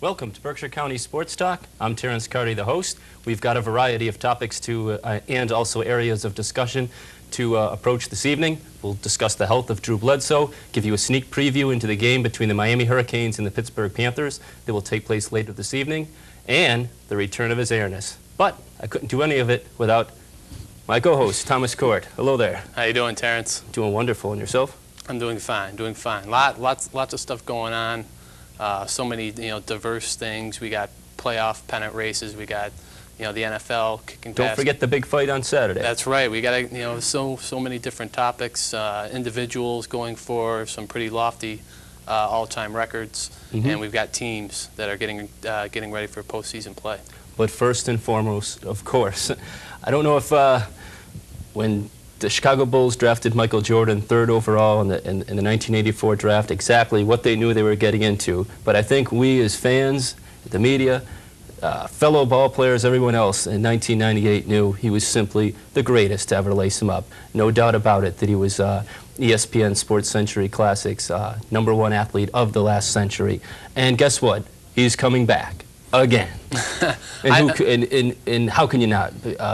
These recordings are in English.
Welcome to Berkshire County Sports Talk. I'm Terance, Carty, the host. We've got a variety of topics and also areas of discussion to approach this evening. We'll discuss the health of Drew Bledsoe, give you a sneak preview into the game between the Miami Hurricanes and the Pittsburgh Panthers that will take place later this evening, and the return of his airness. But I couldn't do any of it without my co-host, Thomas Court. Hello there. How you doing, Terance? Doing wonderful. And yourself? I'm doing fine, doing fine. Lots of stuff going on. So many, diverse things. We got playoff pennant races. We got, the NFL kicking. Don't forget the big fight on Saturday. That's right. We got, so many different topics. Individuals going for some pretty lofty all-time records, and we've got teams that are getting ready for postseason play. But first and foremost, of course, I don't know if when the Chicago Bulls drafted Michael Jordan 3rd overall in the 1984 draft, exactly what they knew they were getting into. But I think we as fans, the media, fellow ball players, everyone else in 1998 knew he was simply the greatest to ever lace him up. No doubt about it that he was ESPN Sports Century Classics #1 athlete of the last century. And guess what? He's coming back again. And how can you not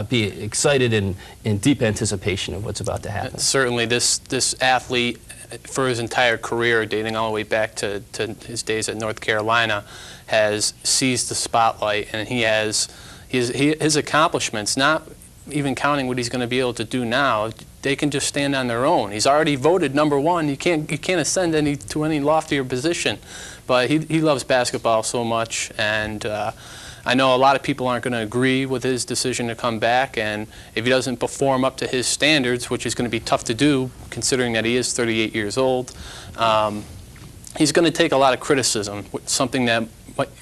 be excited and in deep anticipation of what's about to happen? Certainly, this athlete, for his entire career, dating all the way back to his days at North Carolina, has seized the spotlight, and he has his accomplishments, not even counting what he's going to be able to do now. They can just stand on their own. He's already voted #1. You can't ascend to any loftier position. But he loves basketball so much, and I know a lot of people aren't going to agree with his decision to come back, and if he doesn't perform up to his standards, which is going to be tough to do considering that he is 38 years old, he's going to take a lot of criticism. Something that,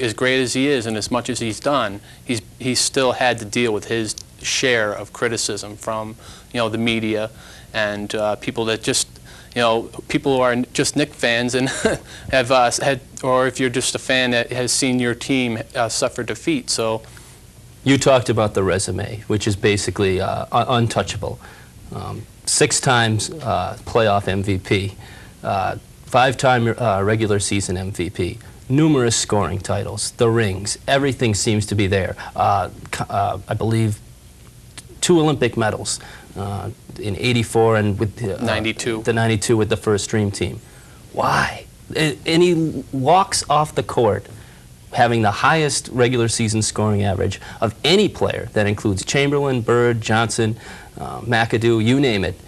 as great as he is and as much as he's done, he's still had to deal with his share of criticism from the media and people that just people who are just Knick fans and have had, or if you're just a fan that has seen your team suffer defeat. So, you talked about the resume, which is basically untouchable. 6 times playoff MVP, 5-time regular season MVP, numerous scoring titles, the rings, everything seems to be there. I believe 2 Olympic medals. In '84 and with the 92 with the first Dream Team. Why? And he walks off the court having the highest regular season scoring average of any player. That includes Chamberlain, Bird, Johnson, McAdoo, you name it.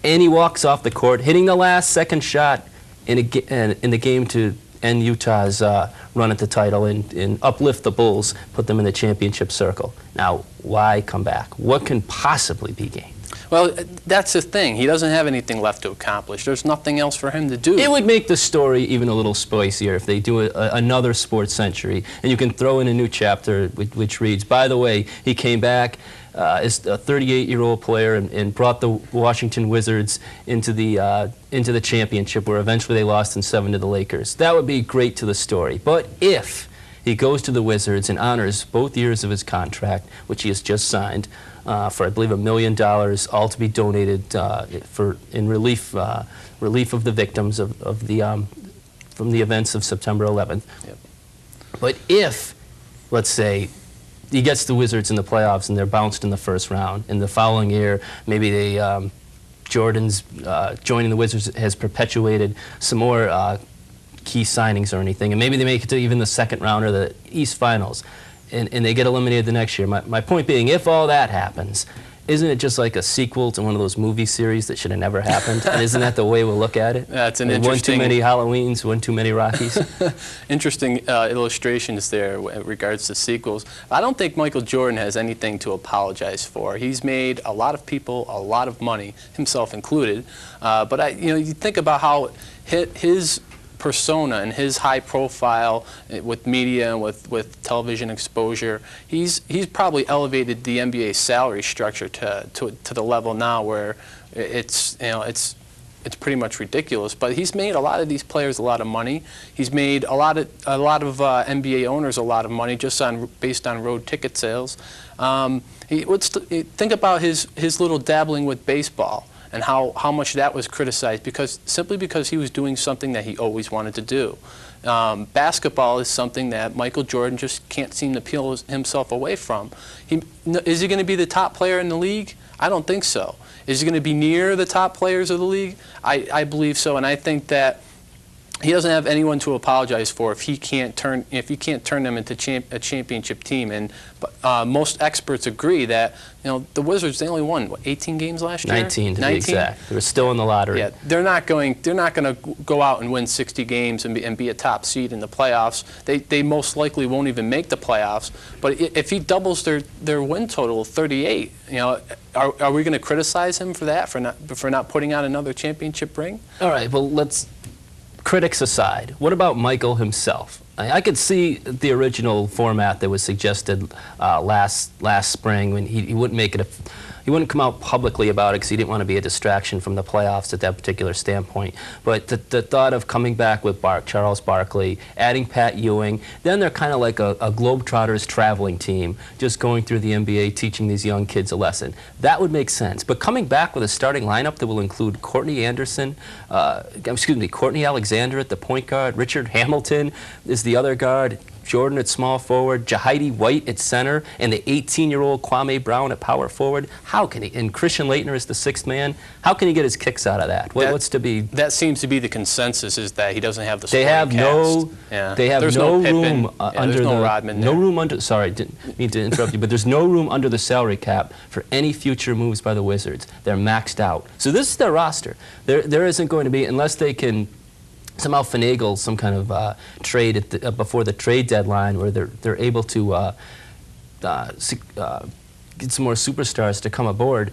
And he walks off the court hitting the last second shot in the game to end Utah's run at the title and uplift the Bulls, put them in the championship circle. Now, why come back? What can possibly be gained? Well, that's the thing. He doesn't have anything left to accomplish. There's nothing else for him to do. It would make the story even a little spicier if they do another sports century, and you can throw in a new chapter which reads, by the way, he came back as a 38-year-old player and brought the Washington Wizards into the championship, where eventually they lost in 7 to the Lakers. That would be great to the story. But if he goes to the Wizards and honors both years of his contract, which he has just signed, for I believe $1 million, all to be donated in relief of the victims of the from the events of September 11th. Yep. But if, let's say, he gets the Wizards in the playoffs and they're bounced in the first round, and the following year maybe Jordan's joining the Wizards has perpetuated some more key signings or anything, and maybe they make it to even the second round or the East Finals, and they get eliminated the next year. My point being, if all that happens, isn't it just like a sequel to one of those movie series that should have never happened? And isn't that the way we'll look at it? That's an interesting... One too many Halloweens, one too many Rockies. Interesting illustrations there in regards to sequels. I don't think Michael Jordan has anything to apologize for. He's made a lot of people a lot of money, himself included. But you think about how his persona and his high profile with media and with television exposure, he's probably elevated the NBA salary structure to the level now where it's pretty much ridiculous. But he's made a lot of these players a lot of money. He's made a lot of NBA owners a lot of money just based on road ticket sales. Think about his little dabbling with baseball and how much that was criticized simply because he was doing something that he always wanted to do. Basketball is something that Michael Jordan just can't seem to peel himself away from. Is he going to be the top player in the league? I don't think so. Is he going to be near the top players of the league? I believe so, and I think that he doesn't have anyone to apologize for if he can't turn them into a championship team. And most experts agree that the Wizards, they only won what, 18 games last year. 19 to be exact. They were still in the lottery. Yeah, they're not going to go out and win 60 games and be a top seed in the playoffs. They most likely won't even make the playoffs. But if he doubles their win total of 38, are we going to criticize him for that, for not putting out another championship ring? All right. Well, critics aside, what about Michael himself? I could see the original format that was suggested last spring when he wouldn't make it he wouldn't come out publicly about it because he didn't want to be a distraction from the playoffs at that particular standpoint. But the thought of coming back with Charles Barkley, adding Pat Ewing, then they're kind of like a Globetrotters traveling team, just going through the NBA, teaching these young kids a lesson. That would make sense. But coming back with a starting lineup that will include Courtney Alexander at the point guard, Richard Hamilton is the other guard, Jordan at small forward, Jahidi White at center, and the 18-year-old Kwame Brown at power forward. How can he? And Christian Laettner is the sixth man. How can he get his kicks out of that? What's to be? That seems to be the consensus, is that he doesn't have the. They have cast. They have no room under no Rodman there. No room under. Sorry, didn't mean to interrupt you, but there's no room under the salary cap for any future moves by the Wizards. They're maxed out. So this is their roster. There isn't going to be, unless they can somehow finagle some kind of trade before the trade deadline, where they're able to get some more superstars to come aboard.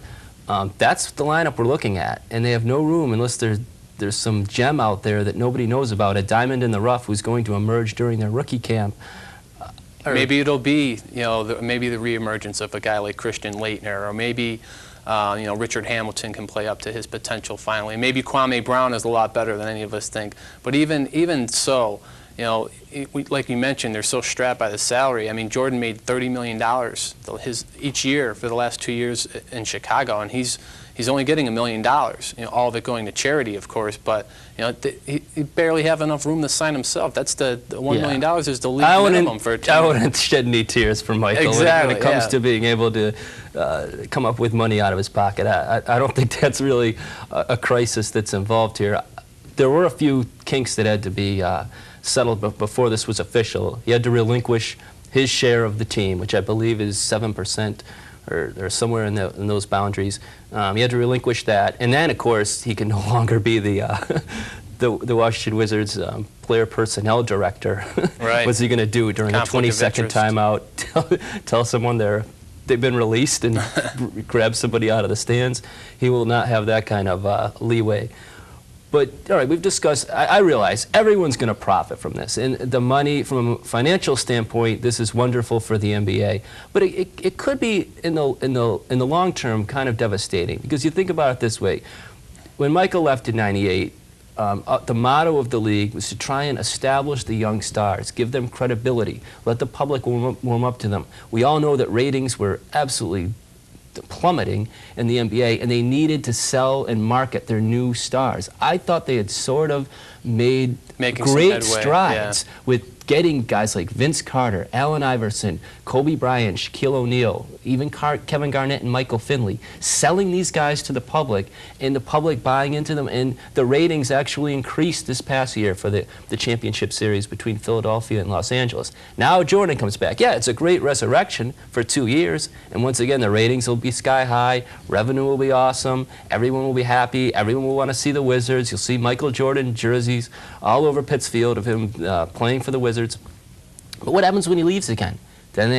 That's the lineup we're looking at, and they have no room unless there's some gem out there that nobody knows about, a diamond in the rough who's going to emerge during their rookie camp. Maybe it'll be maybe the reemergence of a guy like Christian Laettner, or maybe Richard Hamilton can play up to his potential finally. Maybe Kwame Brown is a lot better than any of us think. But even so, like you mentioned, they're so strapped by the salary. I mean, Jordan made $30 million each year for the last 2 years in Chicago, and he's only getting $1 million. All of it going to charity, of course. But he barely have enough room to sign himself. That's the $1 million is the league minimum for a team. I wouldn't shed any tears for Michael exactly, when it comes to being able to come up with money out of his pocket. I don't think that's really a crisis that's involved here. There were a few kinks that had to be settled before this was official. He had to relinquish his share of the team, which I believe is 7%. Or somewhere in those boundaries. He had to relinquish that, and then, of course, he can no longer be the Washington Wizards player personnel director. Right. What's he going to do during a 20-second timeout? Tell someone they've been released and grab somebody out of the stands? He will not have that kind of leeway. But, all right, we've discussed, I realize everyone's going to profit from this. And the money, from a financial standpoint, this is wonderful for the NBA. But it could be, in the long term, kind of devastating. Because you think about it this way. When Michael left in '98, the motto of the league was to try and establish the young stars, give them credibility, let the public warm up to them. We all know that ratings were absolutely plummeting in the NBA, and they needed to sell and market their new stars. I thought they had sort of made great strides with getting guys like Vince Carter, Allen Iverson, Kobe Bryant, Shaquille O'Neal, even Kevin Garnett and Michael Finley, selling these guys to the public, and the public buying into them, and the ratings actually increased this past year for the championship series between Philadelphia and Los Angeles. Now Jordan comes back. Yeah, it's a great resurrection for 2 years, and once again the ratings will be sky high, revenue will be awesome, everyone will be happy, everyone will want to see the Wizards. You'll see Michael Jordan jerseys all over Pittsfield of him playing for the Wizards. But what happens when he leaves again? Then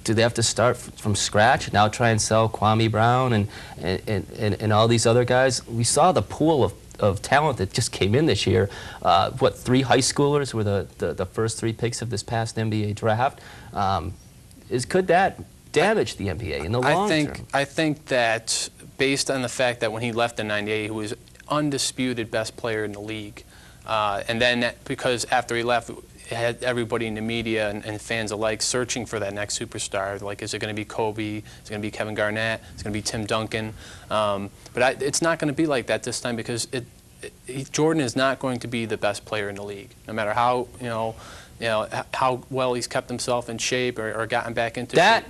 do they have to start from scratch, now try and sell Kwame Brown and all these other guys? We saw the pool of talent that just came in this year. 3 high schoolers were the first 3 picks of this past NBA draft. Could that damage the NBA in the long term? I think that based on the fact that when he left in '98, he was undisputed best player in the league. And then because after he left, it had everybody in the media and fans alike searching for that next superstar. Like, is it going to be Kobe? Is it going to be Kevin Garnett? Is it going to be Tim Duncan? But it's not going to be like that this time, because Jordan is not going to be the best player in the league, no matter how how well he's kept himself in shape or gotten back into shape.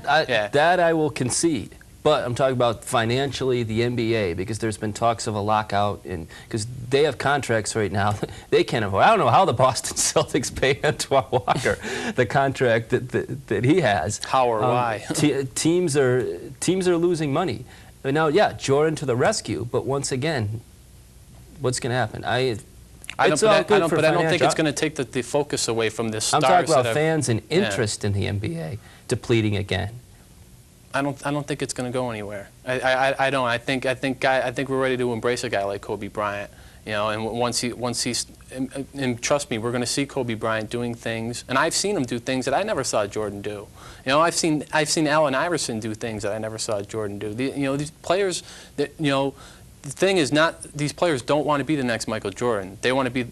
That I will concede. But I'm talking about financially the NBA, because there's been talks of a lockout, and because they have contracts right now they can't afford. I don't know how the Boston Celtics pay Antoine Walker the contract that he has. How or why? Teams are losing money. But now, yeah, Jordan to the rescue. But once again, what's going to happen? I don't think it's going to take the focus away from the stars. I'm talking about fans and interest in the NBA depleting again. I don't think it's going to go anywhere. I don't. I think we're ready to embrace a guy like Kobe Bryant. And once he's and trust me, we're going to see Kobe Bryant doing things, and I've seen him do things that I never saw Jordan do. I've seen Allen Iverson do things that I never saw Jordan do. These players that the thing is not, these players don't want to be the next Michael Jordan. They want to be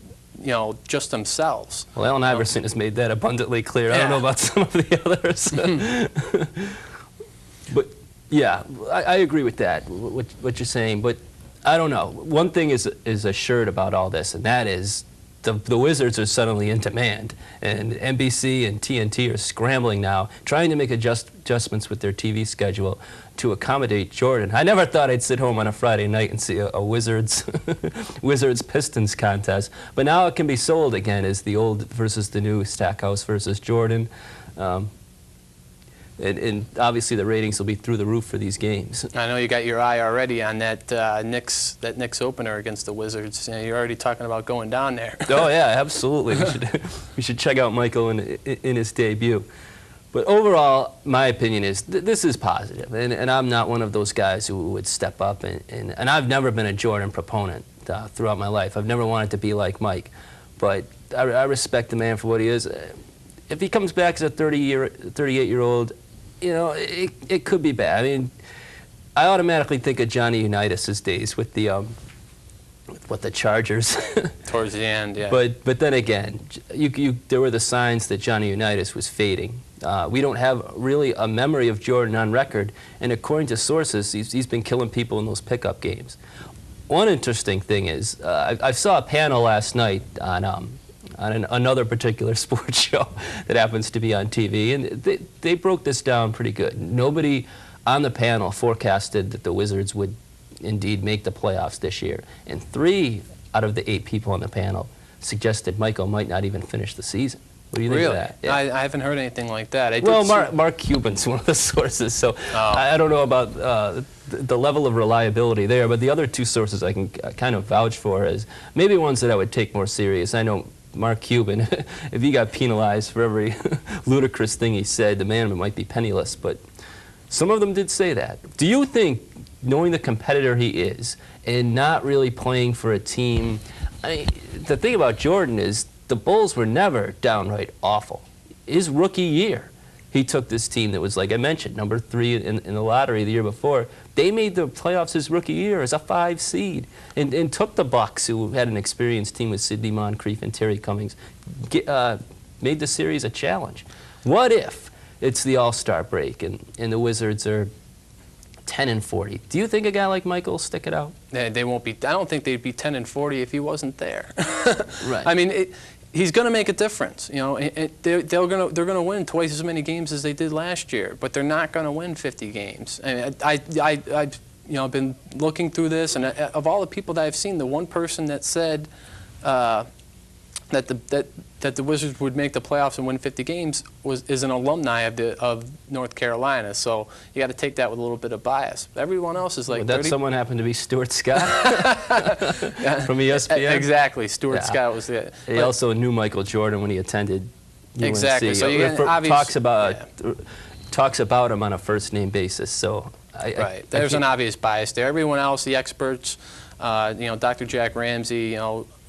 just themselves. Well, Allen Iverson has made that abundantly clear. Yeah. I don't know about some of the others. But yeah, I agree with that, what you're saying. But I don't know. One thing is assured about all this, and that is the Wizards are suddenly in demand, and NBC and TNT are scrambling now, trying to make adjustments with their TV schedule to accommodate Jordan. I never thought I'd sit home on a Friday night and see a Wizards Pistons contest, but now it can be sold again as the old versus the new, Stackhouse versus Jordan. And obviously the ratings will be through the roof for these games. I know you got your eye already on that Knicks opener against the Wizards. You're already talking about going down there. Oh yeah, absolutely. We should check out Michael in his debut. But overall, my opinion is this is positive, and I'm not one of those guys who would step up and I've never been a Jordan proponent throughout my life. I've never wanted to be like Mike, but I respect the man for what he is. If he comes back as a 38-year-old. It could be bad. I mean, I automatically think of Johnny Unitas's days with the Chargers. Towards the end, yeah. But then again, there were the signs that Johnny Unitas was fading. We don't have really a memory of Jordan on record, and according to sources, he's been killing people in those pickup games. One interesting thing is, I saw a panel last night on another particular sports show that happens to be on TV, and they broke this down pretty good. Nobody on the panel forecasted that the Wizards would indeed make the playoffs this year, and 3 out of the 8 people on the panel suggested Michael might not even finish the season. What do you think of that? Yeah. I haven't heard anything like that. Mark Cuban's one of the sources, so I don't know about the level of reliability there, but the other 2 sources I can kind of vouch for as maybe ones that I would take more serious. I know Mark Cuban, if he got penalized for every ludicrous thing he said, the man might be penniless, but some of them did say that. Do you think, knowing the competitor he is and not really playing for a team, the thing about Jordan is the Bulls were never downright awful. His rookie year, he took this team that was, like I mentioned, number 3 in the lottery the year before. They made the playoffs his rookie year as a 5 seed and took the Bucks, who had an experienced team with Sidney Moncrief and Terry Cummings, made the series a challenge. What if it's the All-Star break and the Wizards are 10-40? Do you think a guy like Michael will stick it out? They won't be. I don't think they'd be 10-40 if he wasn't there. Right. I mean, he's going to make a difference. They're going to win twice as many games as they did last year, but they're not going to win 50 games. And I've been looking through this, and of all the people that I've seen, the one person that said that the Wizards would make the playoffs and win 50 games is an alumni of North Carolina. So you got to take that with a little bit of bias. Everyone else is like. Would that someone happen to be Stuart Scott from ESPN? Exactly, Stuart Scott was it. He also knew Michael Jordan when he attended UNC. Exactly. So you talks about him on a first-name basis. So there's an obvious bias there. Everyone else, the experts, Dr. Jack Ramsey,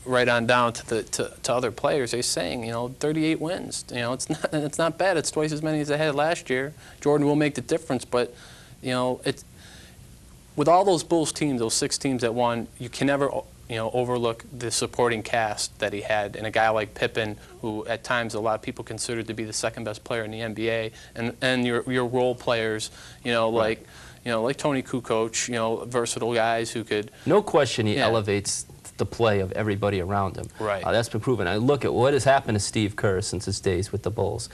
right on down to other players, they're saying, 38 wins. It's not bad. It's twice as many as they had last year. Jordan will make the difference, but it's with all those Bulls teams, those 6 teams that won, you can never overlook the supporting cast that he had, and a guy like Pippen, who at times a lot of people considered to be the 2nd best player in the NBA, and your role players, like like Tony Kukoc, versatile guys who could. No question he elevates the play of everybody around him. Right. That's been proven. I look at what has happened to Steve Kerr since his days with the Bulls.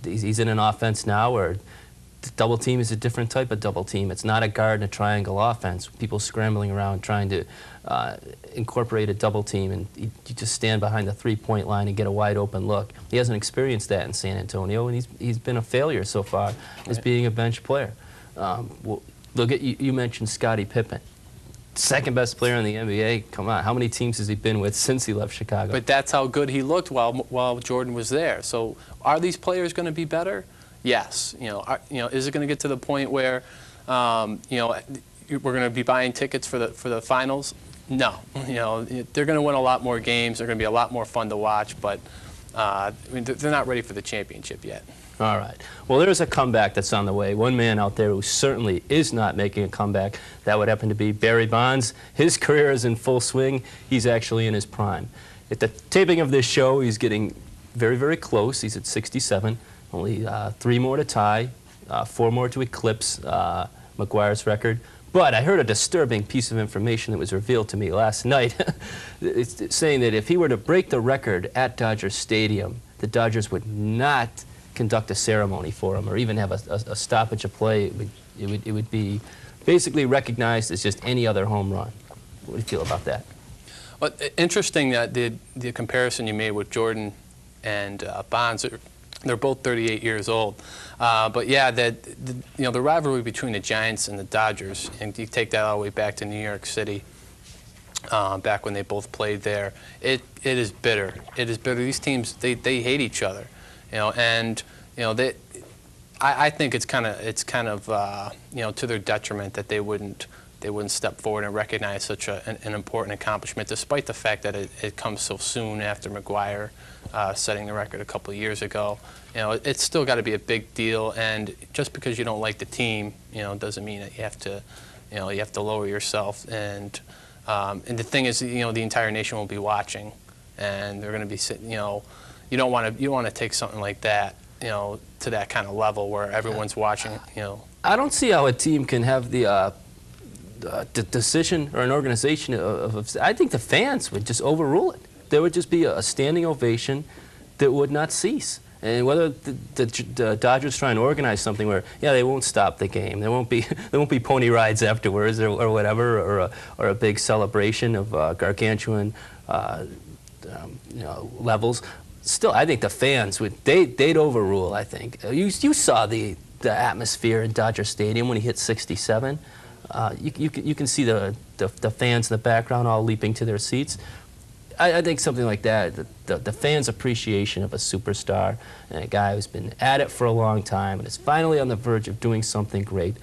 He's in an offense now where the double team is a different type of double team. It's not a guard and a triangle offense. People scrambling around trying to incorporate a double team, and you just stand behind the three-point line and get a wide open look. He hasn't experienced that in San Antonio, and he's been a failure so far as being a bench player. Look at you mentioned Scottie Pippen. Second best player in the NBA. Come on, how many teams has he been with since he left Chicago? But that's how good he looked while Jordan was there. So are these players going to be better? Yes. Is it going to get to the point where we're going to be buying tickets for the finals? No. They're going to win a lot more games. They're going to be a lot more fun to watch, but they're not ready for the championship yet. All right. Well, there's a comeback that's on the way. One man out there who certainly is not making a comeback, that would happen to be Barry Bonds. His career is in full swing. He's actually in his prime. At the taping of this show, he's getting very, very close. He's at 67. Only 3 more to tie, 4 more to eclipse McGuire's record. But I heard a disturbing piece of information that was revealed to me last night. It's saying that if he were to break the record at Dodger Stadium, the Dodgers would not conduct a ceremony for him or even have a stoppage of play. It would be basically recognized as just any other home run. What do you feel about that? Well, interesting that the comparison you made with Jordan and Bonds. They're both 38 years old. But yeah, the rivalry between the Giants and the Dodgers, and you take that all the way back to New York City, back when they both played there, it is bitter. It is bitter. These teams, they hate each other, I think it's kind of to their detriment that they wouldn't step forward and recognize such an important accomplishment, despite the fact that it comes so soon after McGuire setting the record a couple of years ago. It's still got to be a big deal, and just because you don't like the team, doesn't mean that you have to lower yourself. And the thing is, the entire nation will be watching, and they're going to be sitting. You don't want to take something like that, to that kind of level where everyone's watching. I don't see how a team can have the decision or an organization of. I think the fans would just overrule it. There would just be a standing ovation that would not cease. And whether the Dodgers try and organize something where, they won't stop the game, there won't be pony rides afterwards or whatever, or a big celebration of gargantuan levels. Still, I think the fans they'd overrule. I think you saw the atmosphere in Dodger Stadium when he hit 67. You can see the fans in the background all leaping to their seats. I think something like that, the fans' appreciation of a superstar and a guy who's been at it for a long time and is finally on the verge of doing something great,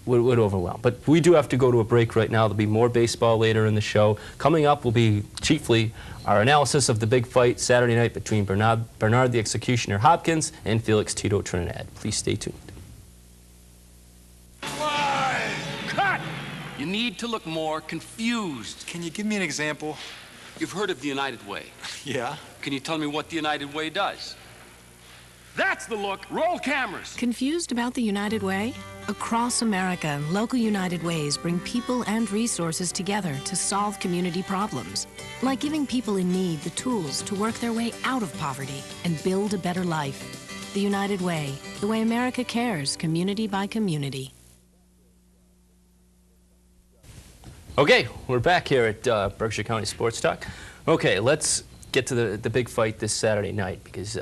would overwhelm. But we do have to go to a break right now. There'll be more baseball later in the show. Coming up will be chiefly our analysis of the big fight Saturday night between Bernard the Executioner Hopkins and Felix Tito Trinidad. Please stay tuned. Cut! You need to look more confused. Can you give me an example? You've heard of the United Way. Yeah. Can you tell me what the United Way does? That's the look. Roll cameras. Confused about the United Way? Across America, local United Ways bring people and resources together to solve community problems, like giving people in need the tools to work their way out of poverty and build a better life. The United Way, the way America cares, community by community. Okay, we're back here at Berkshire County Sports Talk. Okay, let's get to the big fight this Saturday night, because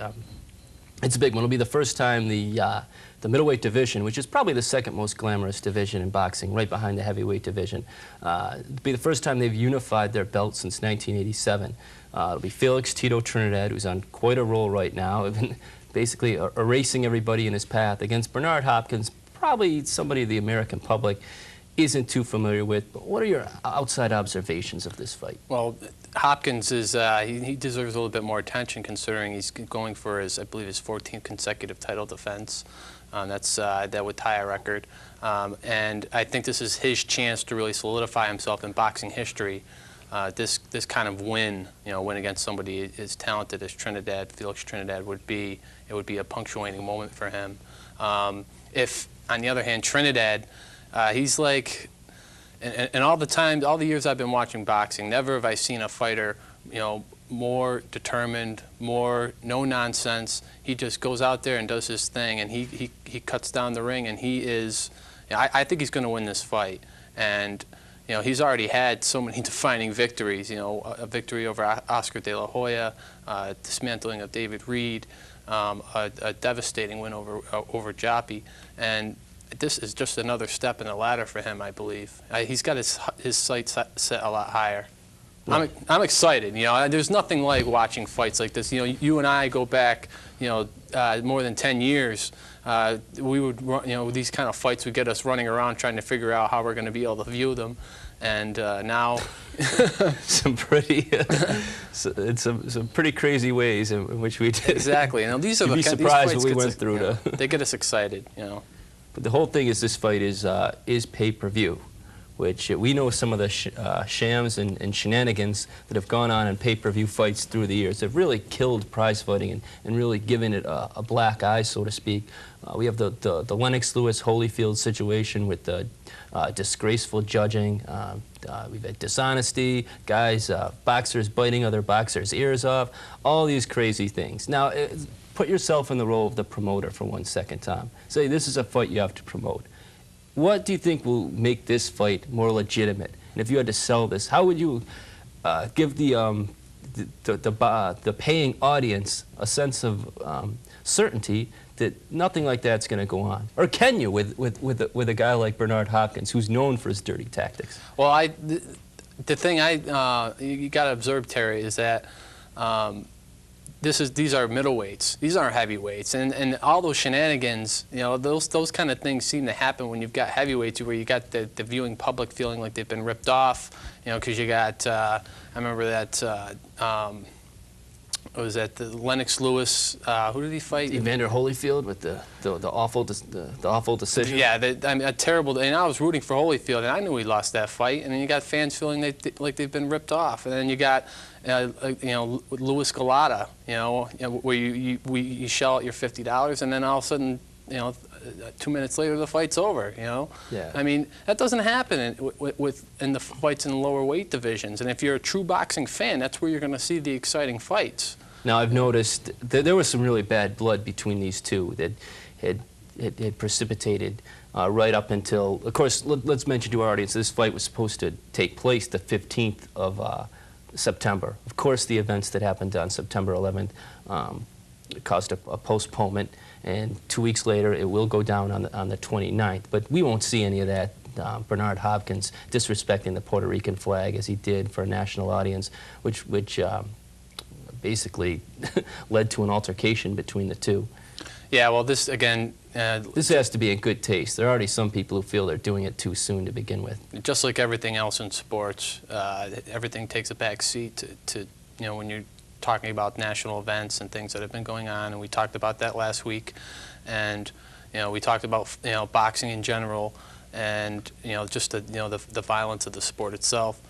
it's a big one. It'll be the first time the middleweight division, which is probably the second most glamorous division in boxing, right behind the heavyweight division, it'll be the first time they've unified their belts since 1987. It'll be Felix Tito Trinidad, who's on quite a roll right now, basically erasing everybody in his path, against Bernard Hopkins, probably somebody the American public isn't too familiar with. But what are your outside observations of this fight? Well, Hopkins is he deserves a little bit more attention, considering he's going for I believe his 14th consecutive title defense. That would tie a record, and I think this is his chance to really solidify himself in boxing history. This kind of win against somebody as talented as Felix Trinidad would be. It would be a punctuating moment for him. If, on the other hand, Trinidad He's like, and all the years I've been watching boxing, never have I seen a fighter, more determined, more no nonsense. He just goes out there and does his thing, and he cuts down the ring, and he is. I think he's going to win this fight, and he's already had so many defining victories. A victory over Oscar De La Hoya, dismantling of David Reed, a devastating win over Joppy, and this is just another step in the ladder for him, I believe. He's got his sights set a lot higher. Right. I'm excited. There's nothing like watching fights like this. You and I go back, more than 10 years. We would run, these kind of fights would get us running around trying to figure out how we're going to be able to view them. And now, some pretty, some pretty crazy ways in which we did. Exactly. These are You'd be surprised what we went through. They get us excited. But the whole thing is, this fight is pay-per-view, which we know some of the shams and shenanigans that have gone on in pay-per-view fights through the years. They've really killed prize fighting and really given it a black eye, so to speak. We have the Lennox Lewis Holyfield situation with the disgraceful judging. We've had dishonesty, guys, boxers biting other boxers' ears off, all these crazy things. Now, put yourself in the role of the promoter for 1 second, Tom. Say this is a fight you have to promote. What do you think will make this fight more legitimate? And if you had to sell this, how would you give the paying audience a sense of certainty that nothing like that's going to go on? Or can you with a guy like Bernard Hopkins, who's known for his dirty tactics? Well, the thing you got to observe, Terry, is that these are middleweights. These aren't heavyweights, and all those shenanigans, those kind of things seem to happen when you've got heavyweights, where you got the viewing public feeling like they've been ripped off, because you got. I remember that. What was that? The Lennox Lewis. Who did he fight? Evander Holyfield with the awful decision. Yeah, a terrible. And I was rooting for Holyfield, and I knew he lost that fight. And then you got fans feeling like they've been ripped off. And then you got, Louis Galata. Where you shell out your $50, and then all of a sudden, 2 minutes later the fight's over. Yeah. I mean, that doesn't happen in the fights in the lower weight divisions. And if you're a true boxing fan, that's where you're going to see the exciting fights. Now, I've noticed that there was some really bad blood between these two that had precipitated right up until, of course, let's mention to our audience, this fight was supposed to take place the 15th of September. Of course, the events that happened on September 11th caused a postponement, and 2 weeks later it will go down on the 29th. But we won't see any of that. Bernard Hopkins disrespecting the Puerto Rican flag as he did for a national audience, which basically led to an altercation between the two. Yeah, well, this, again... this has to be in good taste. There are already some people who feel they're doing it too soon to begin with. Just like everything else in sports, everything takes a back seat to when you're talking about national events and things that have been going on, and we talked about that last week. And, we talked about, boxing in general, and, just the violence of the sport itself.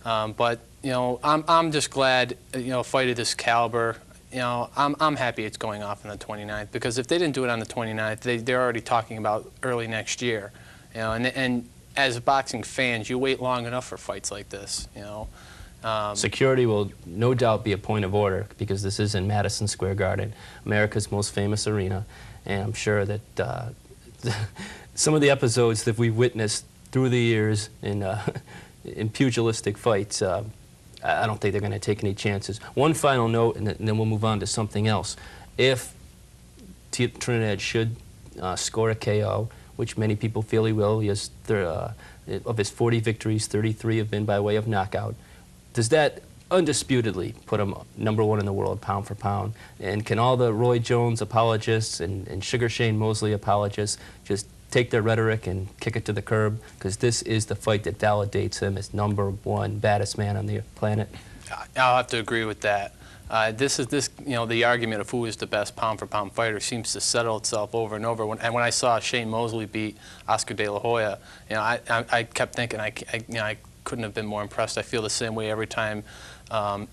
But I'm just glad, a fight of this caliber, I'm happy it's going off on the 29th, because if they didn't do it on the 29th, they're already talking about early next year. And as boxing fans, you wait long enough for fights like this. Security will no doubt be a point of order, because this is in Madison Square Garden, America's most famous arena, and I'm sure that some of the episodes that we've witnessed through the years in pugilistic fights, I don't think they're going to take any chances. One final note, and then we'll move on to something else. If Trinidad should score a KO, which many people feel he will, of his 40 victories, 33 have been by way of knockout, does that undisputedly put him #1 in the world, pound for pound? And can all the Roy Jones apologists and Sugar Shane Mosley apologists just take their rhetoric and kick it to the curb, because this is the fight that validates him as #1 baddest man on the planet? I'll have to agree with that. The argument of who is the best pound-for-pound fighter seems to settle itself over and over. When I saw Shane Mosley beat Oscar De La Hoya, I kept thinking I couldn't have been more impressed. I feel the same way every time Floyd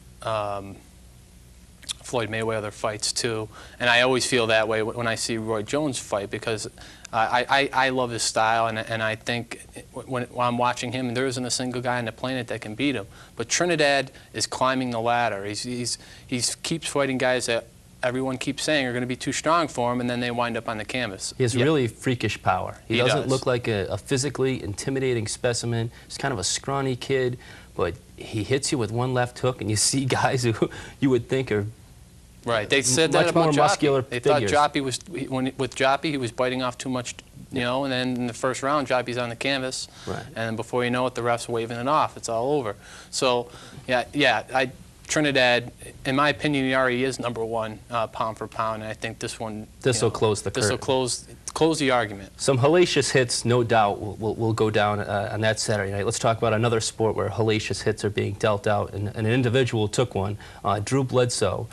Mayweather fights too, and I always feel that way when I see Roy Jones fight, because I love his style, and I think when I'm watching him, there isn't a single guy on the planet that can beat him. But Trinidad is climbing the ladder. He keeps fighting guys that everyone keeps saying are going to be too strong for him, and then they wind up on the canvas. He has really freakish power. He doesn't does. look like a physically intimidating specimen. He's kind of a scrawny kid, but he hits you with one left hook, and you see guys who you would think are right. They said that much about more Joppy. muscular They figures. thought Joppy was with Joppy, he was biting off too much, you know. And then in the first round, Joppy's on the canvas, Right. and before you know it, the ref's waving it off. It's all over. So, Trinidad, in my opinion, he already is #1 pound for pound, and I think this one. This will close the curtain. This will close the argument. Some hellacious hits, no doubt, will go down on that Saturday night. Let's talk about another sport where hellacious hits are being dealt out, and an individual took one. Drew Bledsoe.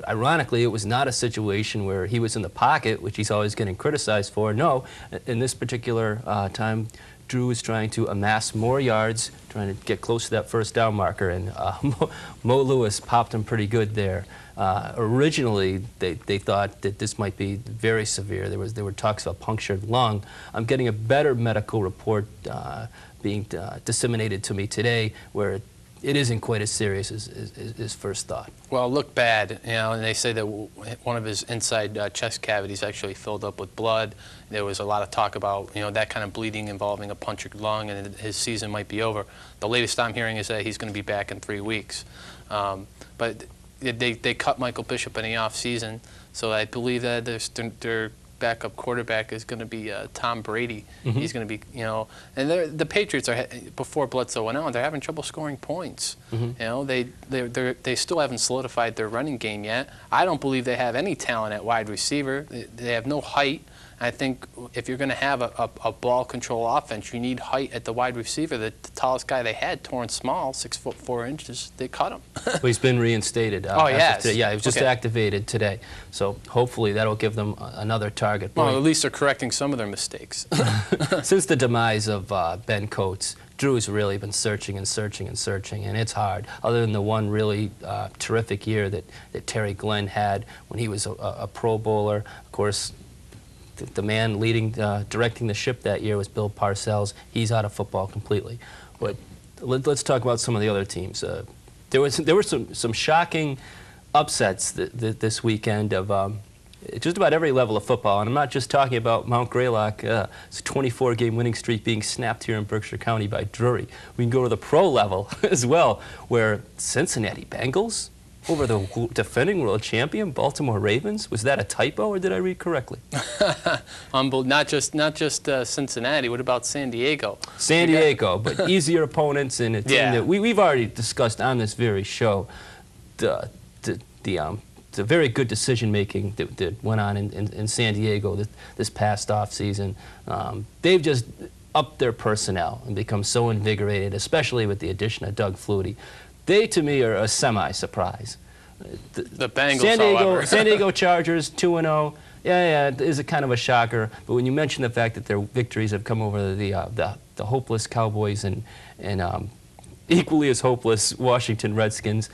Ironically, it was not a situation where he was in the pocket, which he's always getting criticized for. No, in this particular time, Drew was trying to amass more yards, trying to get close to that first down marker, and Mo Lewis popped him pretty good there. Originally, they thought that this might be very severe. There were talks of a punctured lung. I'm getting a better medical report being disseminated to me today, where it isn't quite as serious as first thought. Well, it looked bad, you know, and they say that one of his inside chest cavities actually filled up with blood. There was a lot of talk about, you know, that kind of bleeding involving a punctured lung, and his season might be over. The latest I'm hearing is that he's going to be back in 3 weeks. But they cut Michael Bishop in the off season, so I believe that their backup quarterback is going to be Tom Brady. Mm-hmm. He's going to be, you know, and the Patriots are, before Bledsoe went out, they're having trouble scoring points. Mm-hmm. You know, they still haven't solidified their running game yet. I don't believe they have any talent at wide receiver. They have no height. I think if you're going to have a ball control offense, you need height at the wide receiver. The tallest guy they had, Terance Small, 6'4", they cut him. Well, he's been reinstated. Oh, yes. Yeah, he was just activated today. So hopefully that'll give them another target. Well, at least they're correcting some of their mistakes. Since the demise of Ben Coates, Drew's really been searching and searching and searching, and it's hard. Other than the one really terrific year that Terry Glenn had when he was a Pro Bowler, of course. The man directing the ship that year was Bill Parcells. He's out of football completely. But let's talk about some of the other teams. There were some shocking upsets this weekend of just about every level of football. And I'm not just talking about Mount Greylock. It's a 24-game winning streak being snapped here in Berkshire County by Drury. We can go to the pro level as well, where Cincinnati Bengals over the defending world champion Baltimore Ravens. Was that a typo, or did I read correctly? Not just Cincinnati. What about San Diego? San Diego, but easier opponents, and a team that we've already discussed on this very show. The very good decision making that went on in San Diego this past off season. They've just upped their personnel and become so invigorated, especially with the addition of Doug Flutie. They, to me, are a semi-surprise. The Bengals, however. San Diego Chargers, 2-0. Yeah, it is a kind of a shocker. But when you mention the fact that their victories have come over the hopeless Cowboys and equally as hopeless Washington Redskins,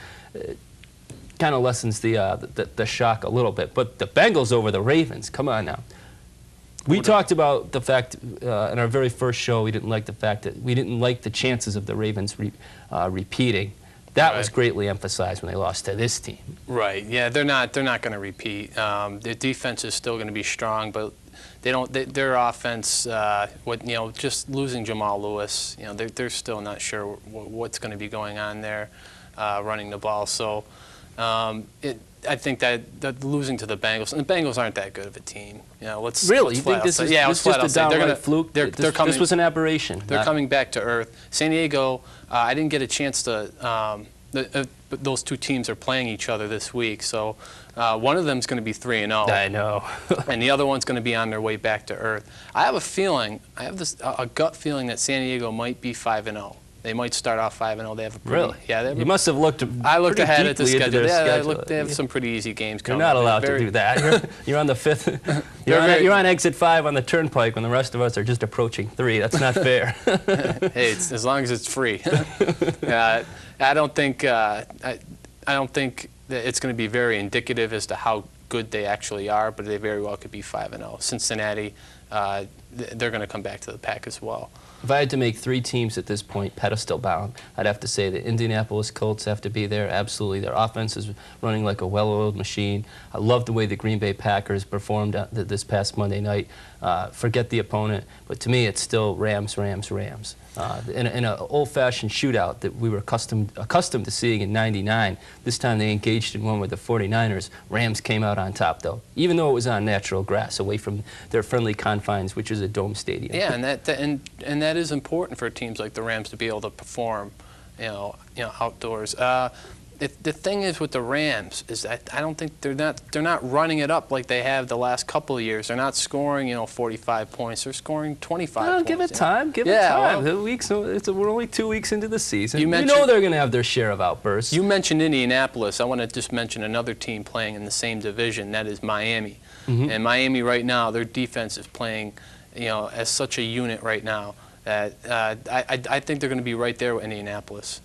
kind of lessens the shock a little bit. But the Bengals over the Ravens, come on now. We talked about the fact in our very first show we didn't like the chances of the Ravens repeating. That was greatly emphasized when they lost to this team. Right. Yeah, they're not going to repeat. Their defense is still going to be strong, but their offense, just losing Jamal Lewis, they're still not sure what's going to be going on there, running the ball. So I think that losing to the Bengals, and the Bengals aren't that good of a team. Let's really. Let's you think this is just a downright fluke? This was an aberration. They're coming back to earth. San Diego, I didn't get a chance to. Those two teams are playing each other this week, so one of them is going to be 3-0. I know. And the other one's going to be on their way back to earth. I have a gut feeling that San Diego might be 5-0. They might start off 5-0. They have a pretty, really? Yeah. You must have looked. I looked ahead at the schedule. Schedule. They have some pretty easy games coming. You're not allowed to do that. You're on the fifth. You're on exit 5 on the turnpike when the rest of us are just approaching 3. That's not fair. Hey, as long as it's free. I don't think that it's going to be very indicative as to how good they actually are, but they very well could be 5-0. Cincinnati, they're going to come back to the pack as well. If I had to make 3 teams at this point pedestal bound, I'd have to say the Indianapolis Colts have to be there. Absolutely. Their offense is running like a well-oiled machine. I love the way the Green Bay Packers performed this past Monday night. Forget the opponent, but to me it's still Rams, Rams, Rams. In an old-fashioned shootout that we were accustomed to seeing in '99, this time they engaged in one with the 49ers. Rams came out on top, though, even though it was on natural grass, away from their friendly confines, which is a dome stadium. Yeah, and that is important for teams like the Rams to be able to perform, outdoors. The thing is with the Rams is that I don't think they're not running it up like they have the last couple of years. They're not scoring 45 points. They're scoring 25 points. Give it time. Give it time. Well, we're only 2 weeks into the season. You know they're going to have their share of outbursts. You mentioned Indianapolis. I want to just mention another team playing in the same division. That is Miami. And Miami right now, their defense is playing, as such a unit right now that I think they're going to be right there with Indianapolis.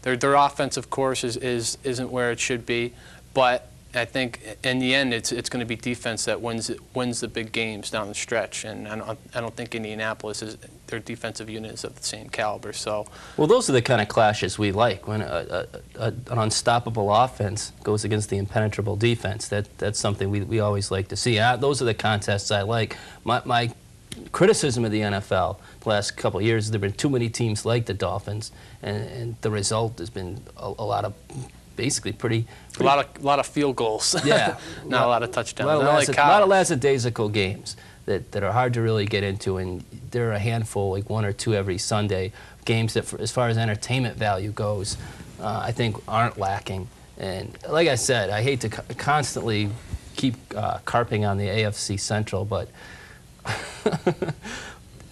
Their offense, of course, isn't where it should be, but I think in the end it's going to be defense that wins the big games down the stretch, and I don't think Indianapolis their defensive unit is of the same caliber. So, well, those are the kind of clashes we like when an unstoppable offense goes against the impenetrable defense. That's something we always like to see. Those are the contests I like. My criticism of the NFL the last couple of years is there have been too many teams like the Dolphins, and the result has been a lot of basically pretty a lot of field goals. Yeah, not a lot of touchdowns. A lot of lackadaisical games that are hard to really get into, and there are a handful, like 1 or 2 every Sunday, games that, as far as entertainment value goes, I think aren't lacking. And like I said, I hate to constantly keep carping on the AFC Central, but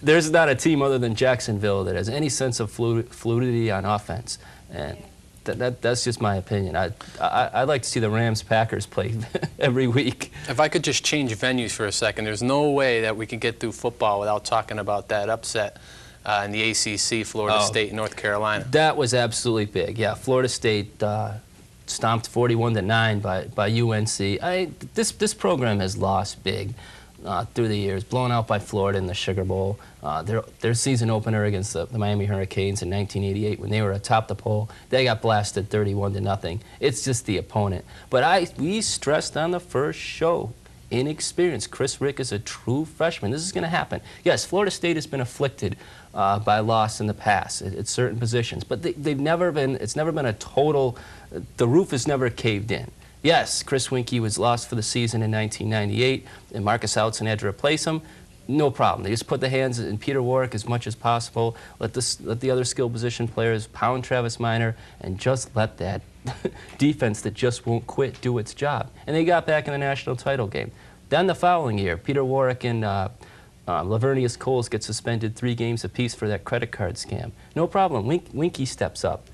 there's not a team other than Jacksonville that has any sense of fluidity on offense, and that's just my opinion. I'd like to see the Rams-Packers play every week. If I could just change venues for a second, there's no way that we can get through football without talking about that upset in the ACC, Florida State, North Carolina. That was absolutely big. Yeah, Florida State stomped 41-9 by UNC. This program has lost big through the years, blown out by Florida in the Sugar Bowl. Their season opener against the Miami Hurricanes in 1988, when they were atop the poll, they got blasted 31-0. It's just the opponent. But we stressed on the first show, inexperience. Chris Rick is a true freshman. This is going to happen. Yes, Florida State has been afflicted by loss in the past at certain positions, but they've never been. It's never been a total. The roof has never caved in. Yes, Chris Winkie was lost for the season in 1998, and Marcus Outzen had to replace him. No problem. They just put the hands in Peter Warrick as much as possible, let the other skill position players pound Travis Minor, and just let that defense that just won't quit do its job. And they got back in the national title game. Then the following year, Peter Warrick and Lavernius Coles get suspended 3 games apiece for that credit card scam. No problem. Winkie steps up.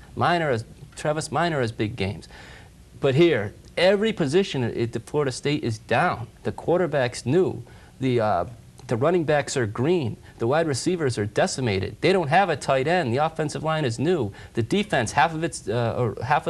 Travis Minor has big games. But here, every position at Florida State is down. The quarterback's new. The running backs are green. The wide receivers are decimated. They don't have a tight end. The offensive line is new. The defense, half of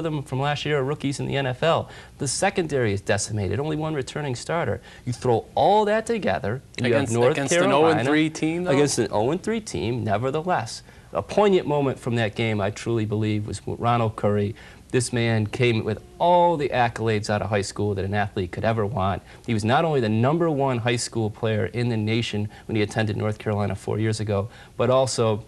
them from last year are rookies in the NFL. The secondary is decimated. Only 1 returning starter. You throw all that together, and you have North Carolina an 0-3 team, though? Against an 0-3 team, nevertheless. A poignant moment from that game, I truly believe, was Ronald Curry. This man came with all the accolades out of high school that an athlete could ever want. He was not only the #1 high school player in the nation when he attended North Carolina 4 years ago, but also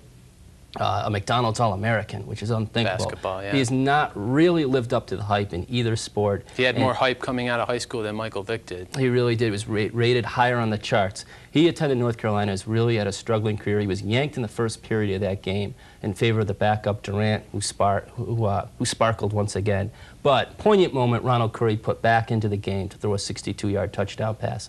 a McDonald's All-American, which is unthinkable. Basketball, yeah. He has not really lived up to the hype in either sport. He had more hype coming out of high school than Michael Vick did. He really did. He was rated higher on the charts. He attended North Carolina, has really had a struggling career. He was yanked in the first period of that game in favor of the backup Durant, who sparkled once again. But poignant moment, Ronald Curry put back into the game to throw a 62-yard touchdown pass,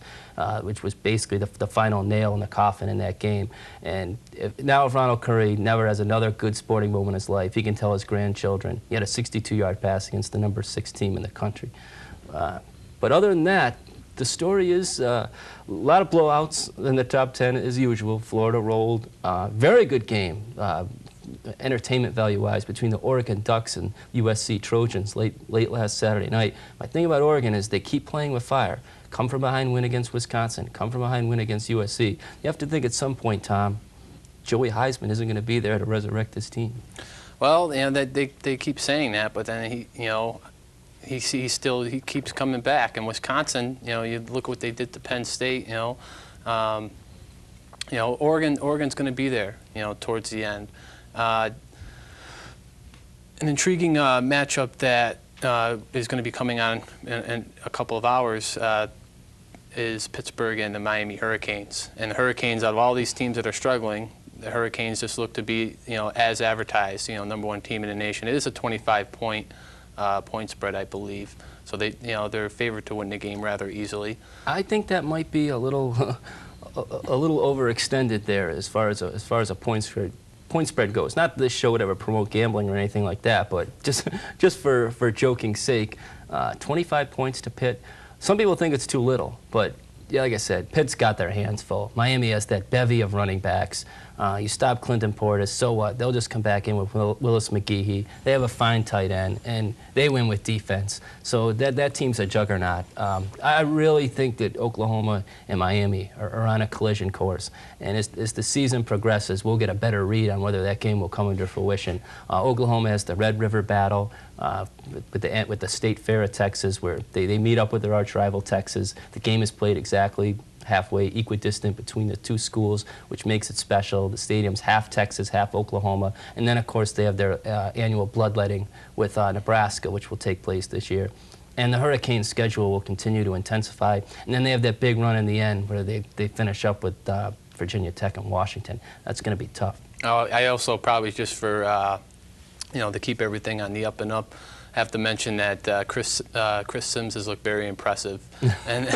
which was basically the final nail in the coffin in that game. And if Ronald Curry never has another good sporting moment in his life, he can tell his grandchildren he had a 62-yard pass against the #6 team in the country. But other than that, the story is a lot of blowouts in the top 10 as usual. Florida rolled. Very good game. entertainment value-wise between the Oregon Ducks and USC Trojans late last Saturday night. My thing about Oregon is they keep playing with fire. Come from behind win against Wisconsin, come from behind win against USC. You have to think at some point, Tom, Joey Heisman isn't going to be there to resurrect this team. Well, you know, they keep saying that, but then he keeps coming back. And Wisconsin, you know, you look what they did to Penn State. Oregon's going to be there, you know, towards the end. An intriguing matchup that is going to be coming on in a couple of hours is Pittsburgh and the Miami Hurricanes. And the Hurricanes, out of all these teams that are struggling, the Hurricanes just look to be, you know, as advertised, you know, #1 team in the nation. It is a 25-point point spread, I believe. So they're favored to win the game rather easily. I think that might be a little overextended there as far as a point spread goes. Not that this show would ever promote gambling or anything like that, but just for joking's sake, 25 points to Pitt. Some people think it's too little, but yeah, like I said, Pitt's got their hands full. Miami has that bevy of running backs. You stop Clinton Portis, so what? They'll just come back in with Willis McGehee. They have a fine tight end, and they win with defense. So that team's a juggernaut. I really think that Oklahoma and Miami are on a collision course. And as the season progresses, we'll get a better read on whether that game will come into fruition. Oklahoma has the Red River Battle with the State Fair of Texas, where they meet up with their arch rival Texas. The game is played exactly halfway equidistant between the two schools, which makes it special. The stadium's half Texas, half Oklahoma. And then, of course, they have their annual bloodletting with Nebraska, which will take place this year. And the Hurricanes' schedule will continue to intensify. And then they have that big run in the end where they finish up with Virginia Tech and Washington. That's going to be tough. I also probably just for, to keep everything on the up and up, have to mention that Chris Sims has looked very impressive, and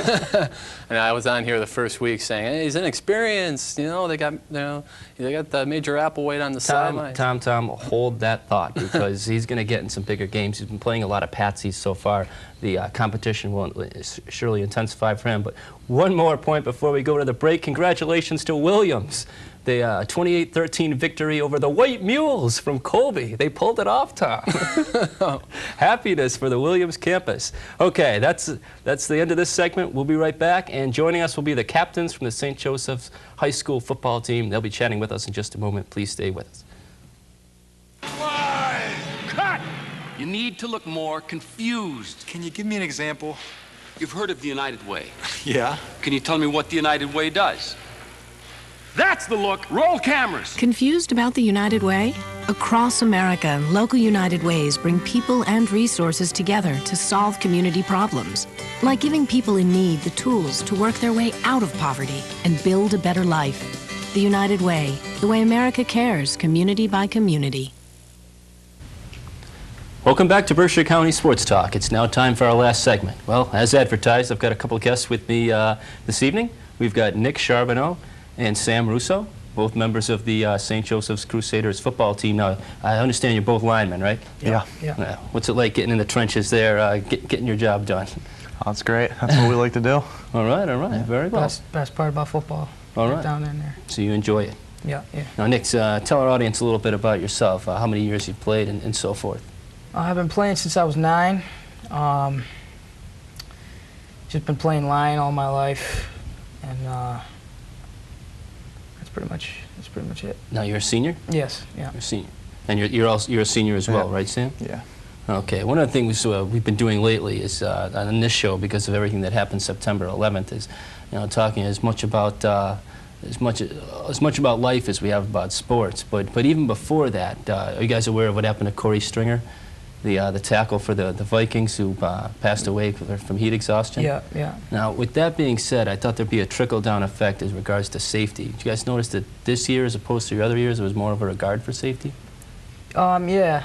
and I was on here the first week saying, hey, he's inexperienced. You know, they got the Major Applewhite on the sideline. Tom, hold that thought, because he's going to get in some bigger games. He's been playing a lot of patsies so far. The competition will surely intensify for him. But one more point before we go to the break. Congratulations to Williams. The 28-13 victory over the White Mules from Colby. They pulled it off, Tom. Happiness for the Williams campus. Okay, that's the end of this segment. We'll be right back, and joining us will be the captains from the St. Joseph's High School football team. They'll be chatting with us in just a moment. Please stay with us. Cut! You need to look more confused. Can you give me an example? You've heard of the United Way. Yeah. Can you tell me what the United Way does? That's the look. Roll cameras. Confused about the United Way? Across America, local United Ways bring people and resources together to solve community problems, like giving people in need the tools to work their way out of poverty and build a better life. The United Way, the way America cares, community by community. Welcome back to Berkshire County Sports Talk. It's now time for our last segment. Well, as advertised, I've got a couple of guests with me this evening. We've got Nick Charbaneau and Sam Russo, both members of the St. Joseph's Crusaders football team. Now, I understand you're both linemen, right? Yeah. What's it like getting in the trenches there, getting your job done? Oh, that's great. That's what we like to do. All right, very well. Best part about football. All right. Down in there. So you enjoy it? Yeah. Now, Nick, tell our audience a little bit about yourself, how many years you've played and so forth. I've been playing since I was 9. Just been playing line all my life, and that's pretty much it. Now you're a senior? Yes. Yeah. You're a senior, and you're a senior as well, right, Sam? Yeah. Okay. One of the things we've been doing lately is on this show, because of everything that happened September 11th, is talking as much about life as we have about sports. But even before that, are you guys aware of what happened to Corey Stringer, the tackle for the Vikings, who passed away from heat exhaustion? Yeah. Now, with that being said, I thought there'd be a trickle-down effect as regards to safety. Did you guys notice that this year, as opposed to your other years, there was more of a regard for safety? Yeah.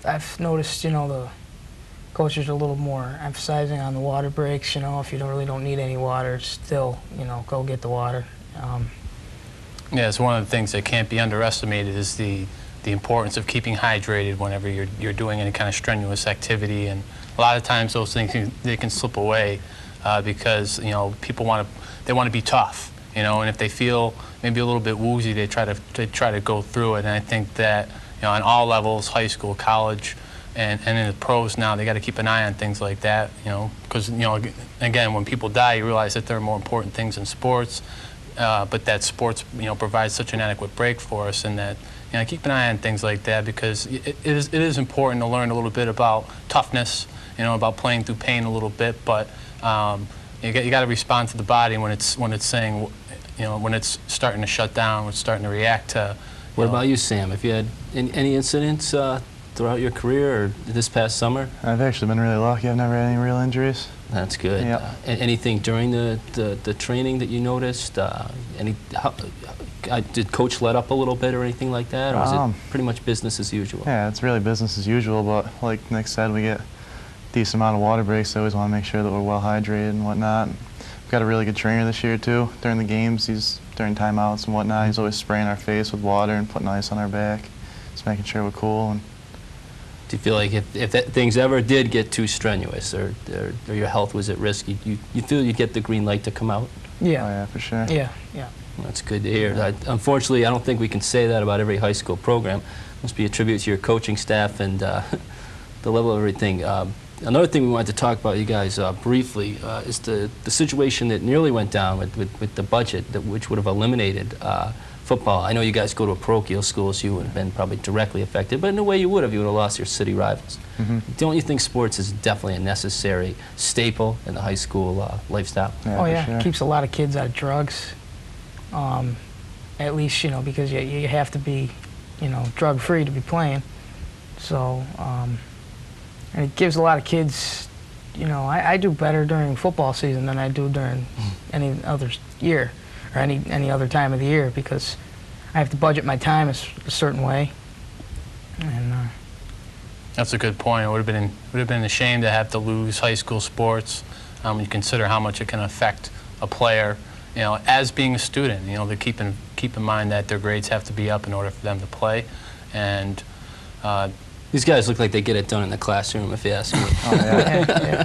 I've noticed, the coaches are a little more emphasizing on the water breaks. If you really don't need any water, still, go get the water. Yeah, it's one of the things that can't be underestimated is the importance of keeping hydrated whenever you're doing any kind of strenuous activity. And a lot of times those things they can slip away because people want to be tough. And if they feel maybe a little bit woozy, they try to go through it. And I think that on all levels, high school, college, and in the pros now, they got to keep an eye on things like that. Because again, when people die, you realize that there are more important things in sports, but that sports provides such an adequate break for us, and that keep an eye on things like that, because it is important to learn a little bit about toughness, about playing through pain a little bit, but you got to respond to the body when it's saying, when it's starting to shut down, when it's starting to react to. What about you, Sam? Have you had any incidents throughout your career or this past summer? I've actually been really lucky. I've never had any real injuries. That's good. Yep. Anything during the training that you noticed? Did Coach let up a little bit or anything like that, or was it pretty much business as usual? Yeah, it's really business as usual, but like Nick said, we get a decent amount of water breaks, so I always want to make sure that we're well hydrated and whatnot. We've got a really good trainer this year too. During the games, during timeouts and whatnot, he's always spraying our face with water and putting ice on our back, just making sure we're cool. And do you feel like if things ever did get too strenuous or your health was at risk, you feel you'd get the green light to come out? Yeah. Oh yeah, for sure. Yeah. That's good to hear. Unfortunately, I don't think we can say that about every high school program. Must be a tribute to your coaching staff and the level of everything. Another thing we wanted to talk about, you guys, briefly, is the situation that nearly went down with the budget, which would have eliminated football. I know you guys go to a parochial school, so you would have been probably directly affected, but in a way you would have lost your city rivals. Don't you think sports is definitely a necessary staple in the high school lifestyle? Oh yeah, sure. It keeps a lot of kids out of drugs. At least, because you have to be, drug-free to be playing. So, and it gives a lot of kids, I do better during football season than I do during any other year or any other time of the year, because I have to budget my time a certain way. And that's a good point. It would have been a shame to have to lose high school sports. When you consider how much it can affect a player. As being a student, to keep in mind that their grades have to be up in order for them to play, and these guys look like they get it done in the classroom, if you ask me. Oh yeah.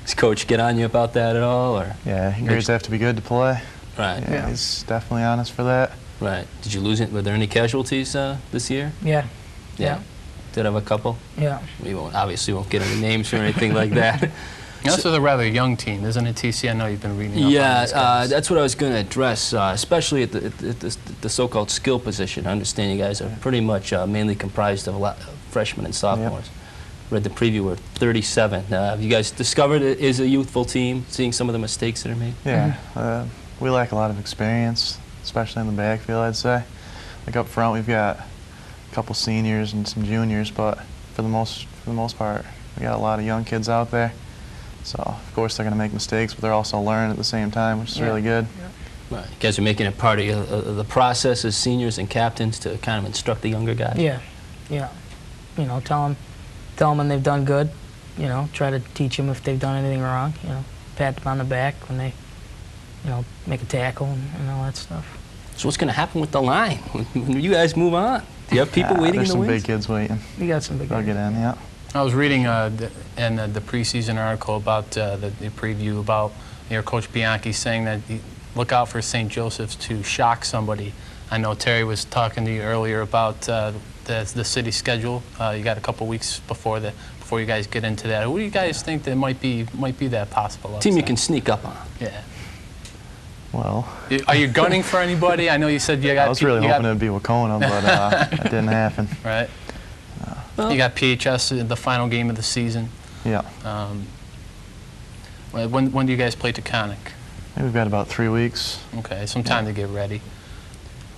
Does Coach get on you about that at all, or? Yeah, grades have to be good to play. Right. Yeah, he's definitely on us for that. Right. Did you lose it? Were there any casualties this year? yeah. Did have a couple? Yeah. We obviously won't get any names or anything like that. This is a rather young team, isn't it, TC? I know you've been reading up on these guys. That's what I was going to address, especially at the so-called skill position. I understand you guys are pretty much mainly comprised of a lot of freshmen and sophomores. Yep. Read the preview, we're 37. Have you guys discovered it is a youthful team, seeing some of the mistakes that are made? Yeah, we lack a lot of experience, especially in the backfield, I'd say. Like up front, we've got a couple seniors and some juniors, but for the most part, we got a lot of young kids out there. So, of course, they're going to make mistakes, but they're also learning at the same time, which is really good. Right. You guys are making it part of the process as seniors and captains to kind of instruct the younger guys. Yeah. Tell them when they've done good. Try to teach them if they've done anything wrong. Pat them on the back when they, make a tackle and all that stuff. So what's going to happen with the line when you guys move on? Do you have people waiting in the wings? There's some big kids waiting. We got some big They'll get in, yeah. I was reading in the preseason article about the preview about Coach Bianchi saying that look out for St. Joseph's to shock somebody. I know Terry was talking to you earlier about the city schedule. You got a couple weeks before you guys get into that. What do you guys think that might be that possible? Team you can sneak up on. Yeah. Well, are you gunning for anybody? I know you said you got. I was really hoping it would be Wacona, but it didn't happen. Right. You got PHS in the final game of the season. Yeah. When do you guys play Taconic? We've got about 3 weeks. Okay, some time to get ready.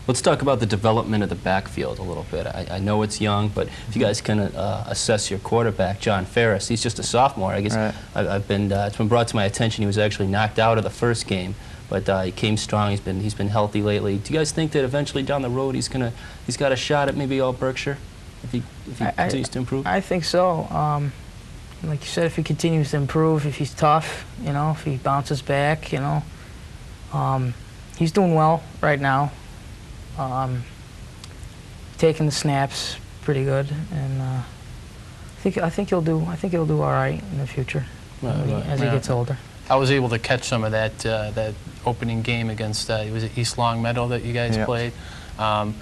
Let's talk about the development of the backfield a little bit. I know it's young, but if you guys can assess your quarterback, John Ferris, he's just a sophomore. I guess it's been brought to my attention he was actually knocked out of the first game, but he came strong. He's been healthy lately. Do you guys think that eventually down the road he's got a shot at maybe all Berkshire if he continues to improve? I think so. Like you said, if he continues to improve, if he's tough, if he bounces back, he's doing well right now. Taking the snaps pretty good, and I think he'll do all right in the future as he gets older. I was able to catch some of that opening game against, was it East Long Meadow that you guys Yep. played? And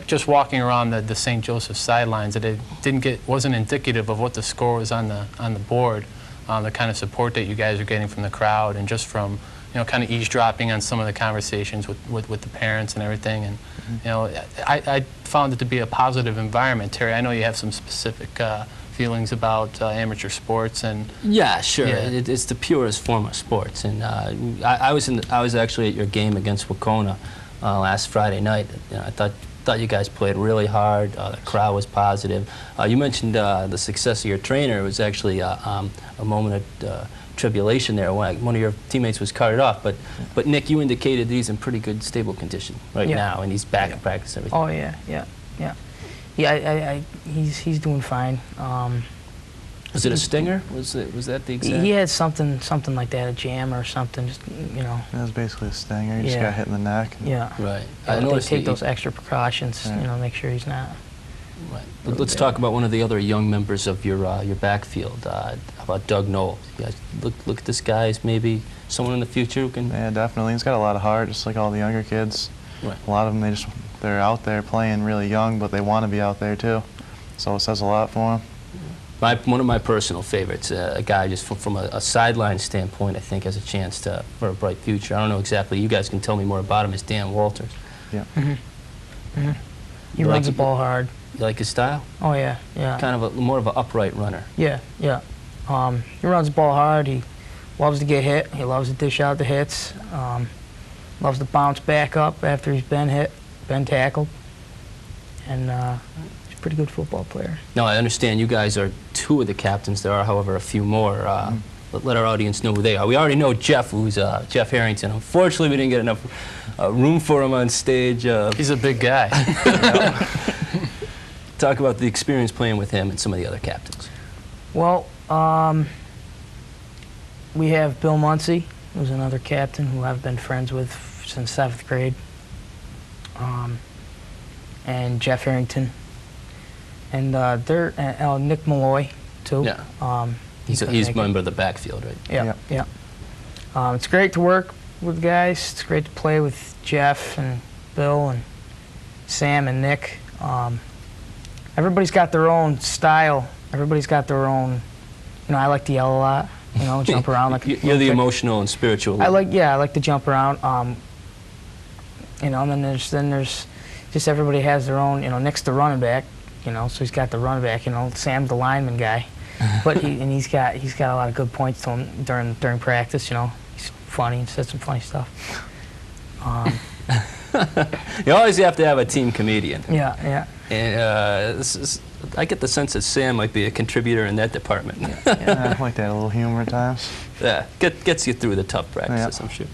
just walking around the St. Joseph sidelines, it wasn't indicative of what the score was on the board, the kind of support that you guys are getting from the crowd, and just from, you know, kind of eavesdropping on some of the conversations with the parents and everything. And you know, I found it to be a positive environment. Terry, I know you have some specific feelings about amateur sports, and Yeah, sure. Yeah. It's the purest form of sports, and I was actually at your game against Wacona last Friday night. You know, I thought you guys played really hard. The crowd was positive. You mentioned the success of your trainer. It was actually a moment of tribulation there. One of your teammates was carted off, but Nick, you indicated that he's in pretty good, stable condition right now, and he's back in practice and everything. Oh yeah. He's doing fine. Was it a stinger? Was that the exact? He had something like that, a jam or something. Just, you know. It was basically a stinger. He just Yeah. got hit in the neck. Yeah. Right. I I they noticed take that those extra precautions, Right. you know, make sure he's not. Right. But let's talk about one of the other young members of your backfield. How about Doug Knoll? You guys look at this guy as maybe someone in the future who can. Yeah, definitely. He's got a lot of heart, just like all the younger kids. Right. A lot of them, they're out there playing really young, but they want to be out there too. So it says a lot for them. One of my personal favorites, a guy just from a sideline standpoint, I think has a chance for a bright future. I don't know exactly. You guys can tell me more about him. Is Dan Walters. Yeah. He runs the ball hard. You like his style? Oh yeah, yeah. Kind of more of an upright runner. Yeah. He runs the ball hard. He loves to get hit. He loves to dish out the hits. Loves to bounce back up after he's been tackled. And he's a pretty good football player. Now, I understand you guys are two of the captains. There are, however, a few more. Let our audience know who they are. We already know Jeff, who's Jeff Harrington. Unfortunately, we didn't get enough room for him on stage. he's a big guy. Talk about the experience playing with him and some of the other captains. Well, we have Bill Muncie, who's another captain who I've been friends with since 7th grade, and Jeff Harrington, and Nick Malloy too. Yeah. He's a member of the backfield, right? Yeah. It's great to work with guys. It's great to play with Jeff and Bill and Sam and Nick. Everybody's got their own style. Everybody's got their own. You know, I like to yell a lot. You know, jump around like. You're the emotional and spiritual. I like to jump around. You know, and then there's just everybody has their own. You know, Nick's the running back. You know, so he's got the running back. You know, Sam's the lineman guy, but he's got a lot of good points to him during practice. You know, he's funny and says some funny stuff. You always have to have a team comedian. Yeah. And I get the sense that Sam might be a contributor in that department. Yeah, I like that, a little humor at times. Yeah, gets you through the tough practices, I'm sure.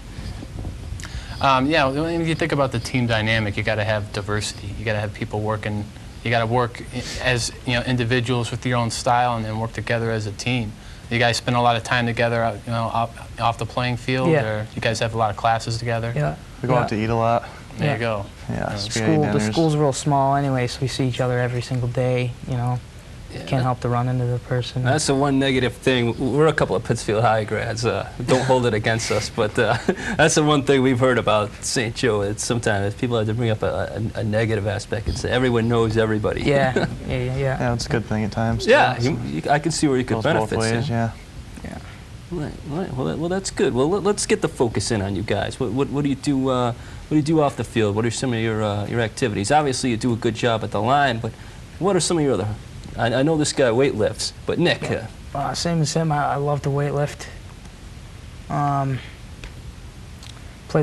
Yeah, when you think about the team dynamic, you got to have diversity. You got to have people working. You got to work as individuals with your own style, and then work together as a team. You guys spend a lot of time together, off the playing field, or you guys have a lot of classes together. Yeah. We go out to eat a lot. There you go. Yeah, spaghetti The dinners. school's real small anyway, so we see each other every single day. You know, can't help to run into the person. That's the one negative thing. We're a couple of Pittsfield High grads. Don't hold it against us, but that's the one thing we've heard about St. Joe. It's sometimes people have to bring up a negative aspect. It's everyone knows everybody. Yeah. Yeah, it's a good thing at times. too. Yeah, I can see where you could Goes benefit. both ways, Sam. yeah. Right. Well, that's good. Well, let's get the focus in on you guys. What do you do? What do you do off the field? What are some of your activities? Obviously, you do a good job at the line, but what are some of your other? I know this guy weight lifts, but Nick. Same as him. I love to weight lift. Played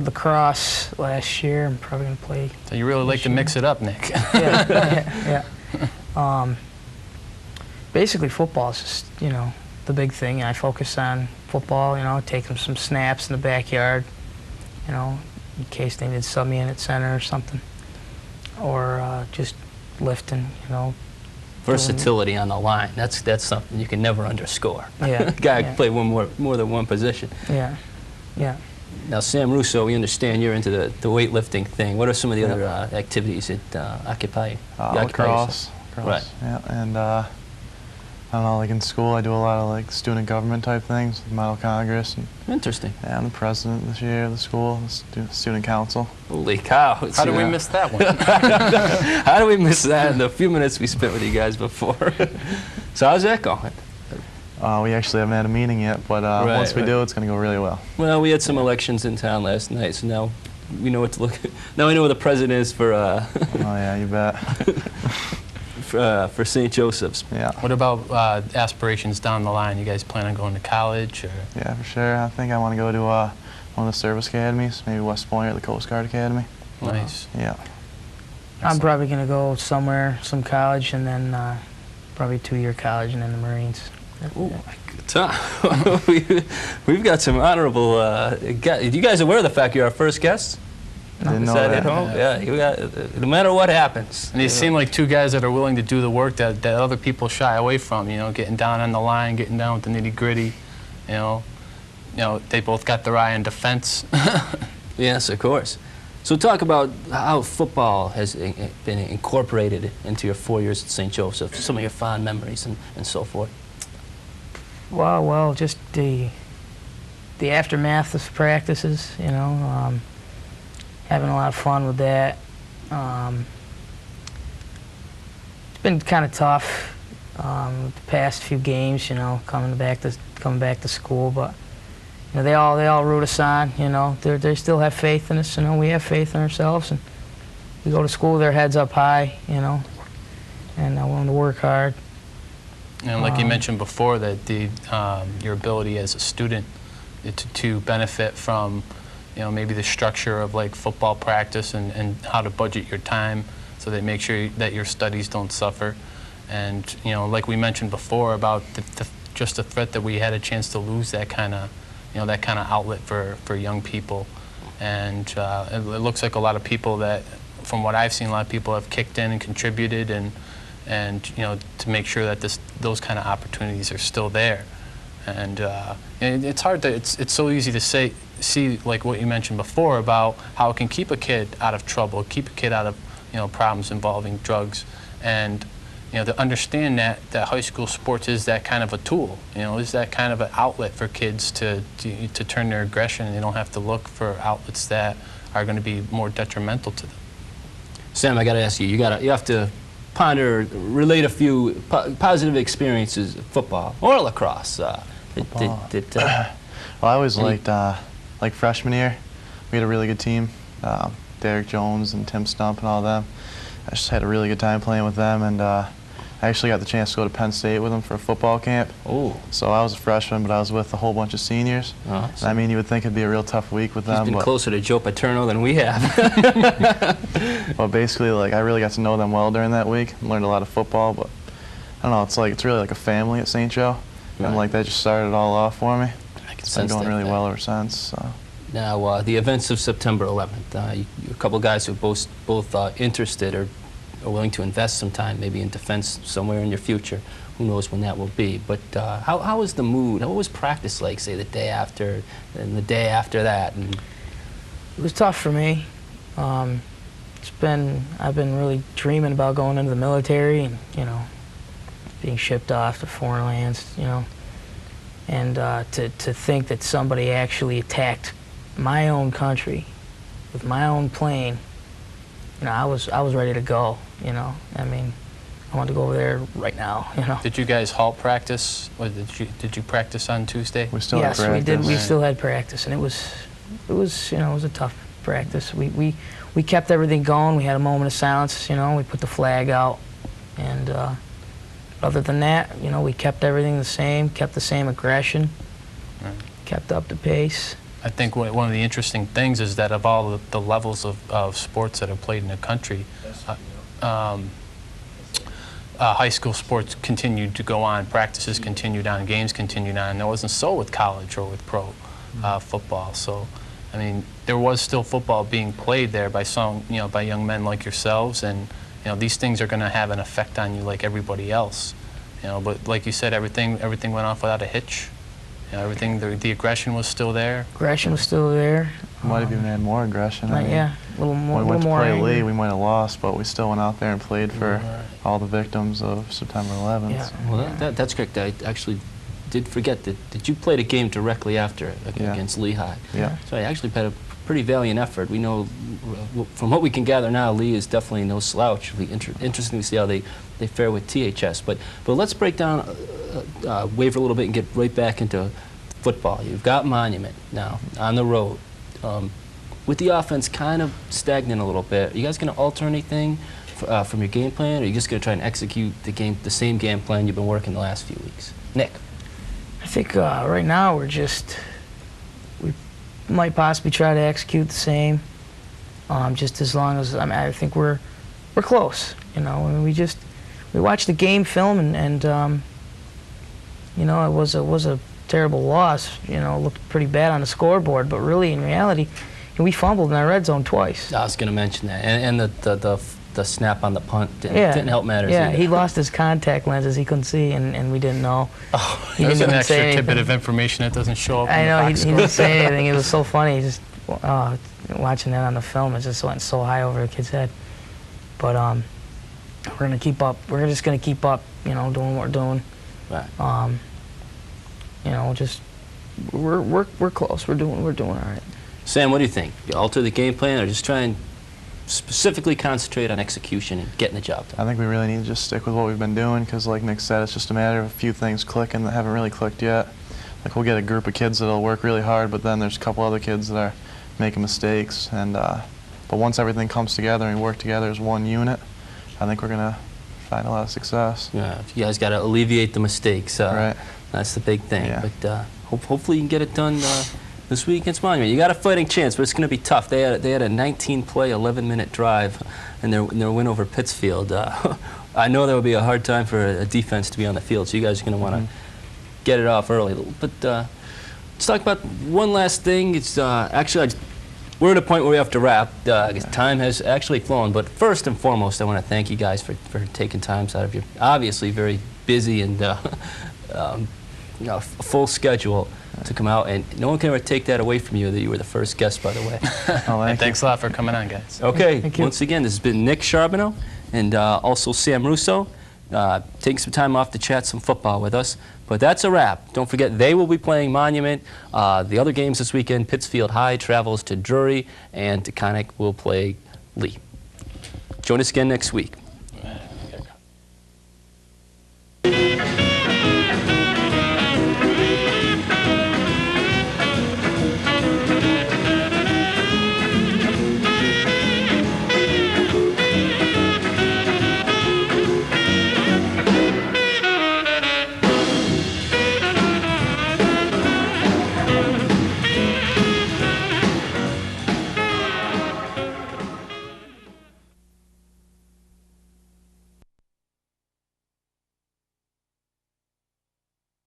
lacrosse last year. I'm probably gonna play. So you really like to mix it up, Nick. Yeah. Basically, football is just the big thing. I focus on football. Take them some snaps in the backyard. In case they need to sub me in at center or something, or just lifting. Versatility on the line. That's something you can never underscore. Yeah. Guy can play more than one position. Yeah. Now, Sam Russo, we understand you're into the weightlifting thing. What are some of the other activities that occupy you? Lacrosse. Right. Yeah, and I don't know, like in school, I do a lot of like student government type things, like Model Congress. And, Interesting. yeah, I'm the president this year of the school, the student council. Holy cow. How did we miss that one? How do we miss that in the few minutes we spent with you guys before? So how's that going? We actually haven't had a meeting yet, but once we do, it's going to go really well. Well, we had some elections in town last night, so now we know what to look. Now we know who the president is for. Oh yeah, you bet. for St. Joseph's. Yeah. What about aspirations down the line? You guys plan on going to college? Or? Yeah, for sure. I think I want to go to one of the service academies, maybe West Point or the Coast Guard Academy. Nice. Yeah. I'm probably going to go somewhere, some college, and then probably 2-year college, and then the Marines. Oh, good time. We've got some honorable guests. You guys aware of the fact you're our first guest? Didn't Is know that that. at home? Yeah, you got, no matter what happens. And they seem like two guys that are willing to do the work that other people shy away from, you know, getting down on the line, getting down with the nitty-gritty, you know, they both got their eye on defense. Yes, of course. So talk about how football has been incorporated into your 4 years at St. Joseph, some of your fond memories and so forth. Well, just the aftermath of practices, you know, having a lot of fun with that. It's been kind of tough the past few games, you know, coming back to school, but you know, they all root us on. You know, they still have faith in us. You know, we have faith in ourselves, and we go to school with our heads up high. You know, and willing to work hard. And like you mentioned before, that your ability as a student to benefit from, you know, maybe the structure of like football practice and how to budget your time so that make sure that your studies don't suffer. And you know, like we mentioned before about just the threat that we had a chance to lose that kind of, you know, that kind of outlet for young people. And it looks like a lot of people that, from what I've seen, a lot of people have kicked in and contributed and you know, to make sure that those kind of opportunities are still there. And it's hard to, it's so easy to see like what you mentioned before about how it can keep a kid out of trouble, keep a kid out of, you know, problems involving drugs, and you know, to understand that high school sports is that kind of a tool, you know, is that kind of an outlet for kids to turn their aggression, and they don't have to look for outlets that are going to be more detrimental to them. Sam, I got to ask you, you have to relate a few positive experiences of football or lacrosse. Well, I always liked, like freshman year, we had a really good team. Derek Jones and Tim Stump and all them. I just had a really good time playing with them, and I actually got the chance to go to Penn State with them for a football camp. Oh. So I was a freshman, but I was with a whole bunch of seniors. Oh, I mean, you would think it'd be a real tough week with them. He's been closer to Joe Paterno than we have. Well, basically, like, I really got to know them well during that week and learned a lot of football, but I don't know, it's really like a family at St. Joe. Right. And like that just started it all off for me. It's been going really that. well ever since. So. Now, the events of September 11th, a couple guys who both interested or are willing to invest some time maybe in defense somewhere in your future. Who knows when that will be. But how was the mood? What was practice like, say, the day after and the day after that? And It was tough for me. I've been really dreaming about going into the military and, you know, being shipped off to foreign lands, you know, and to think that somebody actually attacked my own country with my own plane, you know, I was ready to go, you know. I mean, I wanted to go over there right now, you know. Did you guys halt practice, or did you practice on Tuesday? We still had practice. Yes, we did. We still had practice, and it was you know, it was a tough practice. We kept everything going. We had a moment of silence, you know. We put the flag out, and other than that, you know, we kept everything the same, kept the same aggression, kept up the pace. I think one of the interesting things is that of all the levels of sports that are played in the country, high school sports continued to go on, practices continued on, games continued on. And that wasn't so with college or with pro football. So, I mean, there was still football being played there by by young men like yourselves, and you know, these things are going to have an effect on you like everybody else. You know, but like you said, everything went off without a hitch. Yeah, everything, the aggression was still there. Aggression was still there. Might have even had more aggression. Yeah, a little more. When we went to more play anger. Lee, we might have lost, but we still went out there and played for all the victims of September 11th. Yeah. Well, that's correct. I actually did forget that you played a game directly after against Lehigh. Yeah. So I actually had a pretty valiant effort. We know, from what we can gather now, Lee is definitely no slouch. It'll be interesting to see how they fare with THS. But let's break down, waver a little bit and get right back into football. You've got Monument now on the road. With the offense kind of stagnant a little bit, are you guys going to alter anything from your game plan, or are you just going to try and execute the same game plan you've been working the last few weeks? Nick? I think right now we might possibly try to execute the same, just as long as, I think we're close, you know. I mean, we watched the game film and you know, it was a terrible loss, you know. It looked pretty bad on the scoreboard, but really in reality, we fumbled in our red zone twice. I was going to mention that, and the snap on the punt didn't help matters Yeah, either. he lost his contact lenses, he couldn't see, and we didn't know. Oh, He there's didn't an even extra say tidbit anything. of information that doesn't show up I in the know, box he score. didn't say anything. It was so funny. He just, watching that on the film, it just went so high over the kid's head. But we're gonna keep up. We're just gonna keep up, you know, doing what we're doing. Right. You know, just we're close. We're doing all right. Sam, what do you think? You alter the game plan, or just try and specifically concentrate on execution and getting the job done? I think we really need to just stick with what we've been doing, because like Nick said, it's just a matter of a few things clicking that haven't really clicked yet. Like, we'll get a group of kids that'll work really hard, but then there's a couple other kids that are making mistakes. And but once everything comes together and we work together as one unit, I think we're gonna find a lot of success. Yeah, you guys got to alleviate the mistakes. Right. That's the big thing. Yeah. But hopefully you can get it done this week against Monument. You got a fighting chance, but it's going to be tough. They had a 19-play, 11-minute drive in their win over Pittsfield. I know there will be a hard time for a defense to be on the field, so you guys are going to want to get it off early. But let's talk about one last thing. It's actually, we're at a point where we have to wrap. Time has actually flown. But first and foremost, I want to thank you guys for taking time out of your obviously very busy and full schedule to come out. And no one can ever take that away from you that you were the first guest, by the way. And thanks a lot for coming on, guys. Okay, Thank you. once again, this has been Nick Charbaneau and also Sam Russo, taking some time off to chat some football with us. But that's a wrap. Don't forget, they will be playing Monument. The other games this weekend, Pittsfield High travels to Drury, and Taconic will play Lee. Join us again next week.